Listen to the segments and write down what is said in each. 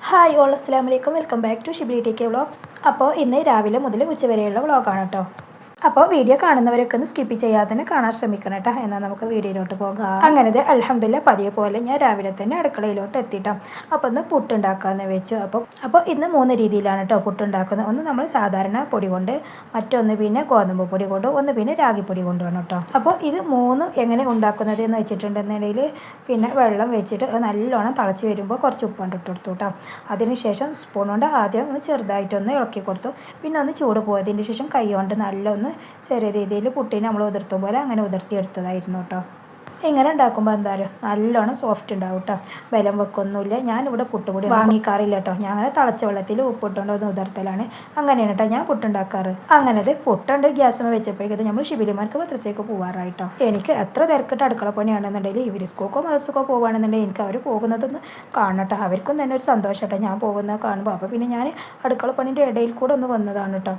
Hi all അസ്സലാമു അലൈക്കും welcome back to Shibli T K vlogs. അപ്പോൾ ഇന്ന് രാവിലെ മുതൽ ഉച്ചവരെയുള്ള വ്ളോഗാണ് കേട്ടോ. അപ്പോൾ വീഡിയോ കാണുന്നവരൊക്കെ ഒന്ന് സ്കിപ്പ് ചെയ്യാതെ തന്നെ കാണാൻ ശ്രമിക്കണം കേട്ടോ. എന്നാൽ നമുക്ക് വീഡിയോയിലോട്ട് പോകാം. അങ്ങനെ അൽഹംദുലില്ലാ പതിയെ പോലെ ഞാൻ രാവിലെ തന്നെ അടുക്കളയിലോട്ട് എത്തിയിട്ടോ. അപ്പോൾ ഒന്ന് പുട്ടുണ്ടാക്കാമെന്ന് വെച്ചു. അപ്പോൾ ഇന്ന് 3 രീതിയിലാണ് കേട്ടോ പുട്ടുണ്ടാക്കുന്നത്. ഒന്ന് നമ്മൾ സാധാരണ പൊടി കൊണ്ട്, മറ്റൊന്ന് പിന്നെ ഗോതമ്പ് പൊടി കൊണ്ട്, ഒന്ന് പിന്നെ രാഗിപ്പൊടി കൊണ്ടുമാണ് കേട്ടോ. അപ്പോൾ ഇത് 3 എങ്ങനെ ഉണ്ടാക്കുന്നത് എന്ന് വെച്ചിട്ടുണ്ടെന്നുണ്ടെങ്കിൽ പിന്നെ വെള്ളം വെച്ചിട്ട് നല്ലോണം തിളച്ച് വരുമ്പോൾ കുറച്ച് ഉപ്പുണ്ട് ഇട്ട് കൊടുത്തു കേട്ടോ. അതിനുശേഷം സ്പൂൺ കൊണ്ട് ആദ്യം ഒന്ന് ചെറുതായിട്ടൊന്ന് ഇളക്കി കൊടുത്തു. പിന്നെ ഒന്ന് ചൂട് പോയതിന് ശേഷം കൈ കൊണ്ട് നല്ലൊന്ന് ചെറിയ രീതിയിൽ പുട്ടിനെ നമ്മൾ ഉതിർത്തും പോലെ അങ്ങനെ ഉതിർത്തിയെടുത്തതായിരുന്നു കേട്ടോ. ഇങ്ങനെ ഉണ്ടാക്കുമ്പോൾ എന്താ പറയുക, നല്ലോണം സോഫ്റ്റ് ഉണ്ടാവും കേട്ടോ. ബലം വെക്കൊന്നുമില്ല. ഞാനിവിടെ പുട്ടുപൊടി വാങ്ങിക്കാറില്ല കേട്ടോ. ഞാൻ അങ്ങനെ തിളച്ച വെള്ളത്തിൽ ഉപ്പിട്ടുകൊണ്ട് ഒന്ന് ഉതിർത്തലാണ്. അങ്ങനെയാണ് കേട്ടോ ഞാൻ പുട്ടുണ്ടാക്കാറ്. അങ്ങനെ പുട്ടുണ്ട് ഗ്യാസ് വെച്ചപ്പോഴേക്കും നമ്മൾ ഷിബിലിമാർക്ക് മദ്രസയ്ക്ക് പോകാറായിട്ടോ. എനിക്ക് എത്ര തിരക്കിട്ട് അടുക്കള പണിയാണെന്നുണ്ടെങ്കിൽ ഇവർ സ്കൂൾക്കോ മദ്രസക്കോ പോകുകയാണെന്നുണ്ടെങ്കിൽ എനിക്ക് അവർ പോകുന്നതൊന്ന് കാണട്ടോ. അവർക്കും തന്നെ ഒരു സന്തോഷം കേട്ടോ ഞാൻ പോകുന്നത് കാണുമ്പോൾ. അപ്പോൾ പിന്നെ ഞാൻ അടുക്കള പണിൻ്റെ ഇടയിൽ കൂടെ ഒന്ന് വന്നതാണ് കേട്ടോ.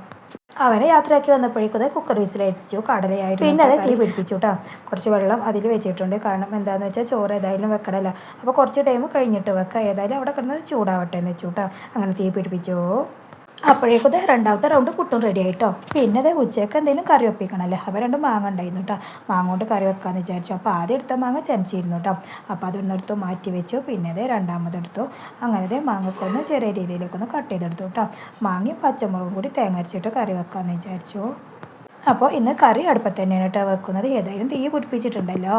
അവനെ യാത്രയാക്കി വന്നപ്പോഴേക്കും കുക്കർ വിസിലടിച്ചു, കടലയായിട്ട് പിന്നെ അത് തീ പിടിപ്പിച്ചു കേട്ടോ. കുറച്ച് വെള്ളം അതിൽ വെച്ചിട്ടുണ്ട്. കാരണം എന്താണെന്ന് വെച്ചാൽ ചോറ് ഏതായാലും വെക്കണമല്ലോ. അപ്പോൾ കുറച്ച് ടൈം കഴിഞ്ഞിട്ട് വെക്കുക. ഏതായാലും അവിടെ കിടന്നത് ചൂടാവട്ടെ എന്ന് വെച്ചു കേട്ടോ. അങ്ങനെ തീ പിടിപ്പിച്ചു. അപ്പോഴേക്കും രണ്ടാമത്തെ റൗണ്ട് പുട്ടും റെഡി ആയിട്ടോ. പിന്നെ ഉച്ചയ്ക്ക് എന്തെങ്കിലും കറി വെപ്പിക്കണമല്ലോ. അപ്പോൾ 2 മാങ്ങ ഉണ്ടായിരുന്നു കേട്ടോ. മാങ്ങ കൊണ്ട് കറി വെക്കാമെന്ന് വിചാരിച്ചു. അപ്പോൾ ആദ്യം എടുത്ത മാങ്ങ ചെനച്ചിരുന്നു കേട്ടോ. അപ്പോൾ അതൊന്നെടുത്ത് മാറ്റി വെച്ചു. പിന്നെ രണ്ടാമതെടുത്തു. അങ്ങനെ മാങ്ങക്കൊന്ന് ചെറിയ രീതിയിലേക്കൊന്ന് കട്ട് ചെയ്തെടുത്തു കേട്ടോ. മാങ്ങയും പച്ചമുളകും കൂടി തേങ്ങ അരച്ചിട്ട് കറി വെക്കാമെന്ന് വിചാരിച്ചു. അപ്പോൾ ഇന്ന് കറി അടുപ്പത്ത് തന്നെയാണ് കേട്ടോ വെക്കുന്നത്. ഏതായാലും തീ പിടിപ്പിച്ചിട്ടുണ്ടല്ലോ.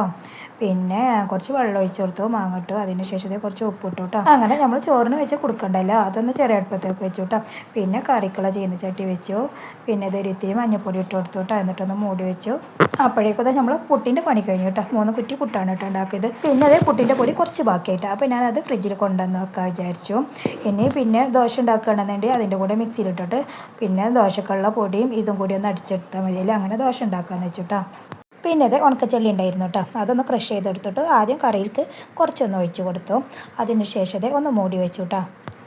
പിന്നെ കുറച്ച് വെള്ളം ഒഴിച്ച് കൊടുത്തു, മാങ്ങ ഇട്ടു. അതിന് ശേഷം കുറച്ച് ഉപ്പിട്ടു കേട്ടോ. അങ്ങനെ നമ്മൾ ചോറിന് വെച്ച് കൊടുക്കണ്ടല്ലോ, അതൊന്ന് ചെറിയ അടുപ്പത്തേക്ക് വെച്ചു കേട്ടോ. പിന്നെ കറിക്കുള്ള ചീനച്ചട്ടി വെച്ചു. പിന്നെ ഇത്തിരി മഞ്ഞൾപ്പൊടി ഇട്ട് കൊടുത്തു കേട്ടോ. എന്നിട്ടൊന്ന് മൂടി വെച്ചു. അപ്പോഴേക്കും നമ്മൾ പുട്ടിൻ്റെ പണി കഴിഞ്ഞു കേട്ടോ. 3 കുറ്റി പുട്ടാണ് കേട്ടോ ഉണ്ടാക്കിയത്. പിന്നെ പുട്ടിൻ്റെ പൊടി കുറച്ച് ബാക്കിയായിട്ടോ. അപ്പോൾ ഞാനത് ഫ്രിഡ്ജിൽ കൊണ്ടുവന്ന് വെക്കാൻ വിചാരിച്ചു. പിന്നെ ദോശ ഉണ്ടാക്കുകയാണെന്നുണ്ടെങ്കിൽ അതിൻ്റെ കൂടെ മിക്സിയിലിട്ടിട്ട് പിന്നെ ദോശക്കുള്ള പൊടിയും ഇതും കൂടി ഒന്ന് അടിച്ചെടുത്താൽ മതി. അങ്ങനെ ദോശ ഉണ്ടാക്കാമെന്ന് വെച്ചിട്ടാ. പിന്നെ ഉണക്കച്ചെള്ളി ഉണ്ടായിരുന്നു കേട്ടോ. അതൊന്ന് ക്രഷ് ചെയ്തെടുത്തിട്ട് ആദ്യം കറിയിലേക്ക് കുറച്ചൊന്ന് ഒഴിച്ച് കൊടുത്തു. അതിന് ശേഷം ഒന്ന് മൂടി വെച്ചു കേട്ടോ.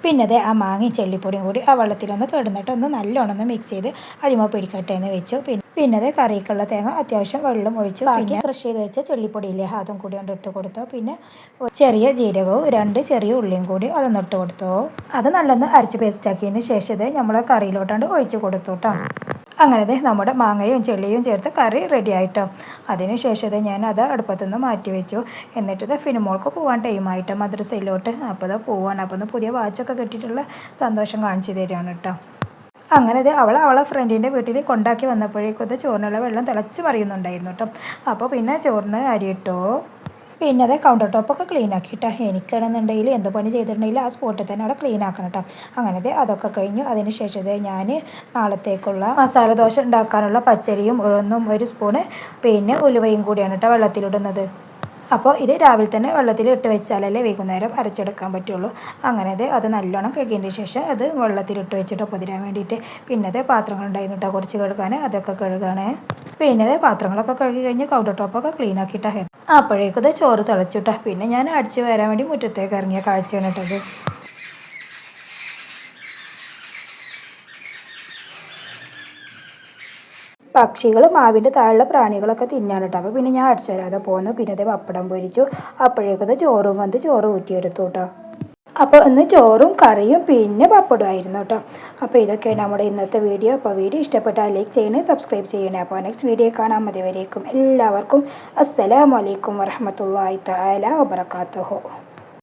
പിന്നെ ആ മാങ്ങയും ചെള്ളിപ്പൊടിയും കൂടി ആ വെള്ളത്തിലൊന്ന് കിടന്നിട്ട് ഒന്ന് നല്ലോണം ഒന്ന് മിക്സ് ചെയ്ത് അതിമ പിടിക്കട്ടെ എന്ന് വെച്ചു. പിന്നെ കറിക്കുള്ള തേങ്ങ അത്യാവശ്യം വെള്ളം ഒഴിച്ചു. ബാക്കി ക്രഷ് ചെയ്ത് വെച്ച ചെള്ളിപ്പൊടിയില്ലേ അതും കൂടി കൊണ്ട് ഇട്ട് കൊടുത്തു. പിന്നെ ചെറിയ ജീരകവും 2 ചെറിയ ഉള്ളിയും കൂടി അതൊന്ന് ഇട്ട് കൊടുത്തു. അത് നല്ലൊന്ന് അരച്ച് പേസ്റ്റാക്കിയതിന് ശേഷം നമ്മളെ കറിയിലോട്ടാണ്ട് ഒഴിച്ച് കൊടുത്തു കേട്ടോ. അങ്ങനെ നമ്മുടെ മാങ്ങയും ചെള്ളിയും ചേർത്ത് കറി റെഡി ആയിട്ടോ. അതിന് ശേഷം ഞാൻ അത് അടുപ്പത്തുനിന്ന് മാറ്റി വെച്ചു. എന്നിട്ട് ഫിനിമോൾക്ക് പോകാൻ ടൈമായിട്ടോ മദ്രസയിലോട്ട്. അപ്പോൾ പോവാണ്. അപ്പോൾ പുതിയ വാച്ചൊക്കെ കിട്ടിയിട്ടുള്ള സന്തോഷം കാണിച്ചു തരികയാണ് കേട്ടോ. അങ്ങനെ അവളെ ഫ്രണ്ടിൻ്റെ വീട്ടിൽ കൊണ്ടാക്കി വന്നപ്പോഴേക്കും ചോറിനുള്ള വെള്ളം തിളച്ച് മറിയുന്നുണ്ടായിരുന്നു കേട്ടോ. അപ്പോൾ പിന്നെ ചോറിന് അരിയിട്ടു. പിന്നെ കൗണ്ടർ ടോപ്പൊക്കെ ക്ലീൻ ആക്കിയിട്ടോ. എനിക്കാണെന്നുണ്ടെങ്കിൽ എന്ത് പണി ചെയ്തിട്ടുണ്ടെങ്കിൽ ആ സ്പോട്ടിൽ തന്നെ അവിടെ ക്ലീൻ ആക്കണം കേട്ടോ. അങ്ങനെ അതൊക്കെ കഴിഞ്ഞു. അതിന് ശേഷം ഞാൻ നാളത്തേക്കുള്ള മസാല ദോശ ഉണ്ടാക്കാനുള്ള പച്ചരിയും ഉഴുന്നും 1 സ്പൂണ് പിന്നെ ഉലുവയും കൂടിയാണ് കേട്ടോ വെള്ളത്തിലിടുന്നത്. അപ്പോൾ ഇത് രാവിലെ തന്നെ വെള്ളത്തിൽ ഇട്ട് വെച്ചാലല്ലേ വൈകുന്നേരം അരച്ചെടുക്കാൻ പറ്റുള്ളൂ. അങ്ങനെ അത് നല്ലോണം കഴുകിയതിന് ശേഷം അത് വെള്ളത്തിലിട്ട് വെച്ചിട്ട് പൊതിരാൻ വേണ്ടിയിട്ട്. പിന്നെ പാത്രങ്ങളുണ്ടായിരുന്നു കേട്ടോ കുറച്ച് കഴുകാൻ. അതൊക്കെ കഴുകാണ്. പിന്നെ പാത്രങ്ങളൊക്കെ കഴുകി കഴിഞ്ഞ് കൗണ്ടർ ടോപ്പൊക്കെ ക്ലീൻ ആക്കിയിട്ടാണ്. അപ്പോഴേക്കും ചോറ് തിളച്ചിട്ടാ. പിന്നെ ഞാൻ അടിച്ച് വരാൻ വേണ്ടി മുറ്റത്തേക്ക് ഇറങ്ങിയ കാഴ്ചയാണ് കേട്ടത്. പക്ഷികൾ മാവിൻ്റെ താഴെയുള്ള പ്രാണികളൊക്കെ തിന്നാണ് കേട്ടോ. അപ്പോൾ പിന്നെ ഞാൻ അടിച്ചു വരാതെ പോന്നു. പിന്നെ പപ്പടം പൊരിച്ചു. അപ്പോഴേക്കും ചോറും വന്ന് ചോറ് ഊറ്റിയെടുത്തു കേട്ടോ. അപ്പോൾ ഇന്ന് ചോറും കറിയും പിന്നെ പപ്പടമായിരുന്നു കേട്ടോ. അപ്പോൾ ഇതൊക്കെയാണ് നമ്മുടെ ഇന്നത്തെ വീഡിയോ. അപ്പോൾ വീഡിയോ ഇഷ്ടപ്പെട്ടാൽ ലൈക്ക് ചെയ്യണേ, സബ്സ്ക്രൈബ് ചെയ്യണേ. അപ്പോൾ നെക്സ്റ്റ് വീഡിയോ കാണാൻ മതി. വരേക്കും എല്ലാവർക്കും അസ്സലാമു അലൈക്കും വറഹ്മത്തുള്ളാഹി തആല വബറകാതുഹു.